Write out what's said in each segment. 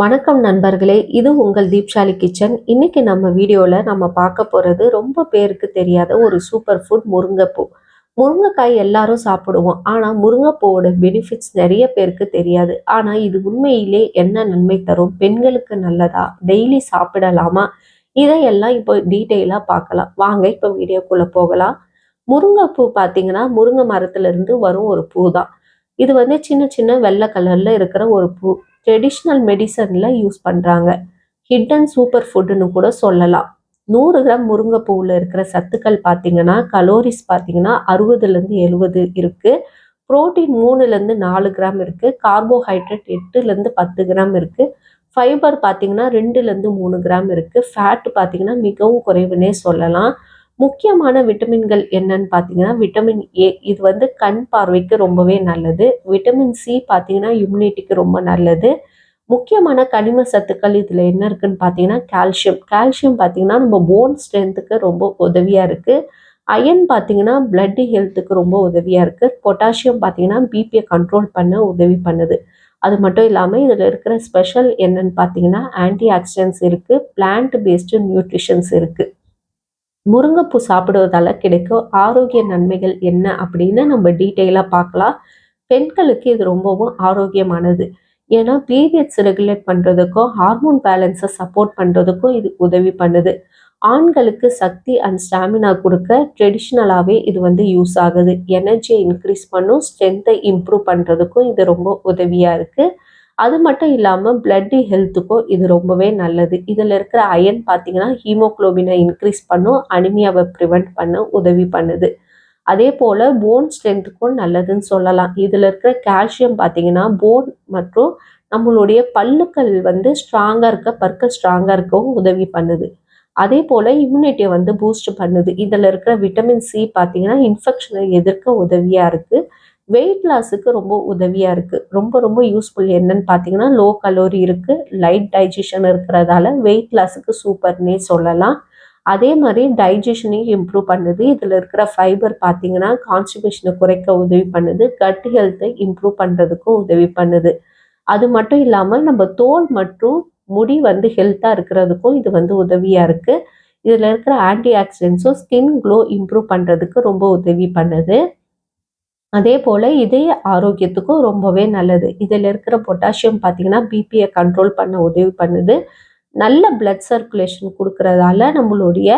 வணக்கம் நண்பர்களே, இது உங்கள் தீப்ஷாலி கிச்சன். இன்னைக்கு நம்ம வீடியோல நம்ம பார்க்க போறது ரொம்ப பேருக்கு தெரியாத ஒரு சூப்பர் ஃபுட் முருங்கைப்பூ. முருங்கைக்காய் எல்லாரும் சாப்பிடுவோம். ஆனா முருங்கைப்பூவோட பெனிஃபிட்ஸ் நிறைய பேருக்கு தெரியாது. ஆனா இது உண்மையிலே என்ன நன்மை தரும்? பெண்களுக்கு நல்லதா? டெய்லி சாப்பிடலாமா? இதையெல்லாம் இப்போ டீட்டெயிலா பார்க்கலாம். வாங்க இப்போ வீடியோக்குள்ள போகலாம். முருங்கைப்பூ பார்த்தீங்கன்னா முருங்கை மரத்துல இருந்து வரும் ஒரு பூ தான். இது சின்ன சின்ன வெள்ளை கலர்ல இருக்கிற ஒரு பூ. ட்ரெடிஷ்னல் மெடிசன்ல யூஸ் பண்றாங்க. ஹிடன் சூப்பர் ஃபுட்னு கூட சொல்லலாம். 100 கிராம் முருங்கைப்பூவில் இருக்கிற சத்துக்கள் பார்த்தீங்கன்னா கலோரிஸ் பார்த்தீங்கன்னா 60லேருந்து 70 இருக்கு. புரோட்டீன் 3லேருந்து 4 கிராம் இருக்கு. கார்போஹைட்ரேட் 8லேருந்து 10 கிராம் இருக்கு. ஃபைபர் பார்த்தீங்கன்னா 2லேருந்து 3 கிராம் இருக்கு. ஃபேட் பார்த்தீங்கன்னா மிகவும் குறைவுன்னே சொல்லலாம். முக்கியமான விட்டமின்கள் என்னன்னு பார்த்தீங்கன்னா விட்டமின் ஏ, இது கண் பார்வைக்கு ரொம்பவே நல்லது. விட்டமின் சி பார்த்தீங்கன்னா இம்யூனிட்டிக்கு ரொம்ப நல்லது. முக்கியமான கனிம சத்துக்கள் இதில் என்ன இருக்குன்னு பார்த்தீங்கன்னா கால்சியம். கால்சியம் பார்த்தீங்கன்னா நம்ம போன் ஸ்ட்ரென்த்துக்கு ரொம்ப உதவியாக இருக்குது. அயன் பார்த்தீங்கன்னா பிளட் ஹெல்த்துக்கு ரொம்ப உதவியாக இருக்குது. பொட்டாசியம் பார்த்தீங்கன்னா பிபியை கண்ட்ரோல் பண்ண உதவி பண்ணுது. அது மட்டும் இல்லாமல் இதில் இருக்கிற ஸ்பெஷல் என்னன்னு பார்த்தீங்கன்னா ஆன்டி ஆக்சிடென்ட்ஸ் இருக்குது, பிளான்ட் பேஸ்டு நியூட்ரிஷன்ஸ் இருக்குது. முருங்கைப்பூ சாப்பிடுவதால கிடைக்கும் ஆரோக்கிய நன்மைகள் என்ன அப்படின்னு நம்ம டீட்டெயிலாக பார்க்கலாம். பெண்களுக்கு இது ரொம்பவும் ஆரோக்கியமானது. ஏன்னா பீரியட்ஸ் ரெகுலேட் பண்ணுறதுக்கும் ஹார்மோன் பேலன்ஸை சப்போர்ட் பண்ணுறதுக்கும் இது உதவி பண்ணுது. ஆண்களுக்கு சக்தி அண்ட் ஸ்டாமினா கொடுக்க ட்ரெடிஷ்னலாகவே இது யூஸ் ஆகுது. எனர்ஜியை இன்க்ரீஸ் பண்ணும், ஸ்ட்ரென்த்தை இம்ப்ரூவ் பண்ணுறதுக்கும் இது ரொம்ப உதவியாக இருக்குது. அது மட்டும் இல்லாமல் பிளட் ஹெல்த்துக்கும் இது ரொம்பவே நல்லது. இதில் இருக்கிற அயன் பார்த்தீங்கன்னா ஹீமோக்ளோபினை இன்க்ரீஸ் பண்ணும், அனிமியாவை ப்ரிவெண்ட் பண்ண உதவி பண்ணுது. அதே போல் போன் ஸ்ட்ரென்த்துக்கும் நல்லதுன்னு சொல்லலாம். இதில் இருக்கிற கால்சியம் பார்த்தீங்கன்னா போன் மற்றும் நம்மளுடைய பல்லுக்கள் ஸ்ட்ராங்காக இருக்க, பற்கள் ஸ்ட்ராங்காக இருக்கவும் உதவி பண்ணுது. அதே போல் இம்யூனிட்டியை பூஸ்ட் பண்ணுது. இதில் இருக்கிற விட்டமின் சி பார்த்தீங்கன்னா இன்ஃபெக்ஷனை எதிர்க்க உதவியாக இருக்குது. வெயிட் லாஸுக்கு ரொம்ப உதவியாக இருக்குது. ரொம்ப ரொம்ப யூஸ்ஃபுல் என்னன்னு பார்த்தீங்கன்னா லோ கலோரி இருக்குது, லைட் டைஜஷன் இருக்கிறதால வெயிட் லாஸுக்கு சூப்பர்னே சொல்லலாம். அதே மாதிரி டைஜஷனையும் இம்ப்ரூவ் பண்ணுது. இதில் இருக்கிற ஃபைபர் பார்த்தீங்கன்னா கான்ஸ்டிபேஷனை குறைக்க உதவி பண்ணுது, கட் ஹெல்த்தை இம்ப்ரூவ் பண்ணுறதுக்கும் உதவி பண்ணுது. அது மட்டும் இல்லாமல் நம்ம தோல் மற்றும் முடி ஹெல்த்தாக இருக்கிறதுக்கும் இது உதவியாக இருக்குது. இதில் இருக்கிற ஆன்டி ஆக்சிடென்ட்ஸும் ஸ்கின் க்ளோ இம்ப்ரூவ் பண்ணுறதுக்கு ரொம்ப உதவி பண்ணுது. அதே போல் இதய ஆரோக்கியத்துக்கும் ரொம்பவே நல்லது. இதில் இருக்கிற பொட்டாசியம் பார்த்தீங்கன்னா பிபியை கண்ட்ரோல் பண்ண உதவி பண்ணுது. நல்ல பிளட் சர்க்குலேஷன் கொடுக்கறதால நம்மளுடைய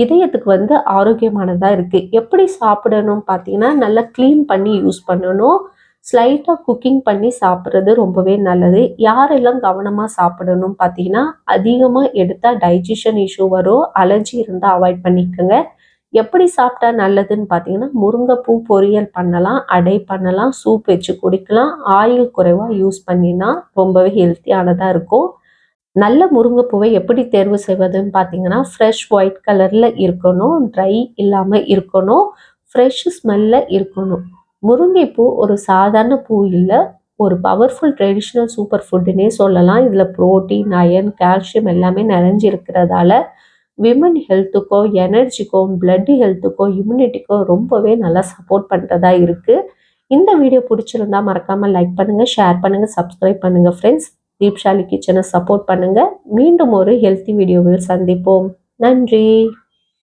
இதயத்துக்கு ஆரோக்கியமானதாக இருக்குது. எப்படி சாப்பிடணும் பார்த்தீங்கன்னா நல்லா க்ளீன் பண்ணி யூஸ் பண்ணணும். ஸ்லைட்டாக குக்கிங் பண்ணி சாப்பிட்றது ரொம்பவே நல்லது. யாரெல்லாம் கவனமாக சாப்பிடணும் பார்த்தீங்கன்னா அதிகமாக எடுத்தால் டைஜஷன் இஷ்யூ வரும், அலர்ஜி இருந்தால் அவாய்ட் பண்ணிக்கோங்க. எப்படி சாப்பிட்டா நல்லதுன்னு பார்த்தீங்கன்னா முருங்கைப்பூ பொரியல் பண்ணலாம், அடை பண்ணலாம், சூப் வச்சு குடிக்கலாம். ஆயில் குறைவாக யூஸ் பண்ணினா ரொம்பவே ஹெல்த்தியானதாக இருக்கும். நல்ல முருங்கைப்பூவை எப்படி தேர்வு செய்வதுன்னு பார்த்தீங்கன்னா ஃப்ரெஷ் ஒயிட் கலரில் இருக்கணும், ட்ரை இல்லாமல் இருக்கணும், ஃப்ரெஷ் ஸ்மெல்லில் இருக்கணும். முருங்கைப்பூ ஒரு சாதாரண பூ இல்லை, ஒரு பவர்ஃபுல் ட்ரெடிஷ்னல் சூப்பர் ஃபுட்டுன்னே சொல்லலாம். இதில் புரோட்டீன், அயன், கால்சியம் எல்லாமே நிறைஞ்சு இருக்கிறதால விமன் ஹெல்த்துக்கோ, எனர்ஜிக்கோ, பிளட் ஹெல்த்துக்கோ, இம்யூனிட்டிக்கோ ரொம்பவே நல்லா சப்போர்ட் பண்ணுறதா இருக்குது. இந்த வீடியோ பிடிச்சிருந்தா மறக்காமல் லைக் பண்ணுங்கள், ஷேர் பண்ணுங்கள், சப்ஸ்கிரைப் பண்ணுங்கள் ஃப்ரெண்ட்ஸ். தீப்ஷாலி கிச்சனை சப்போர்ட் பண்ணுங்கள். மீண்டும் ஒரு ஹெல்த்தி வீடியோவில் சந்திப்போம். நன்றி.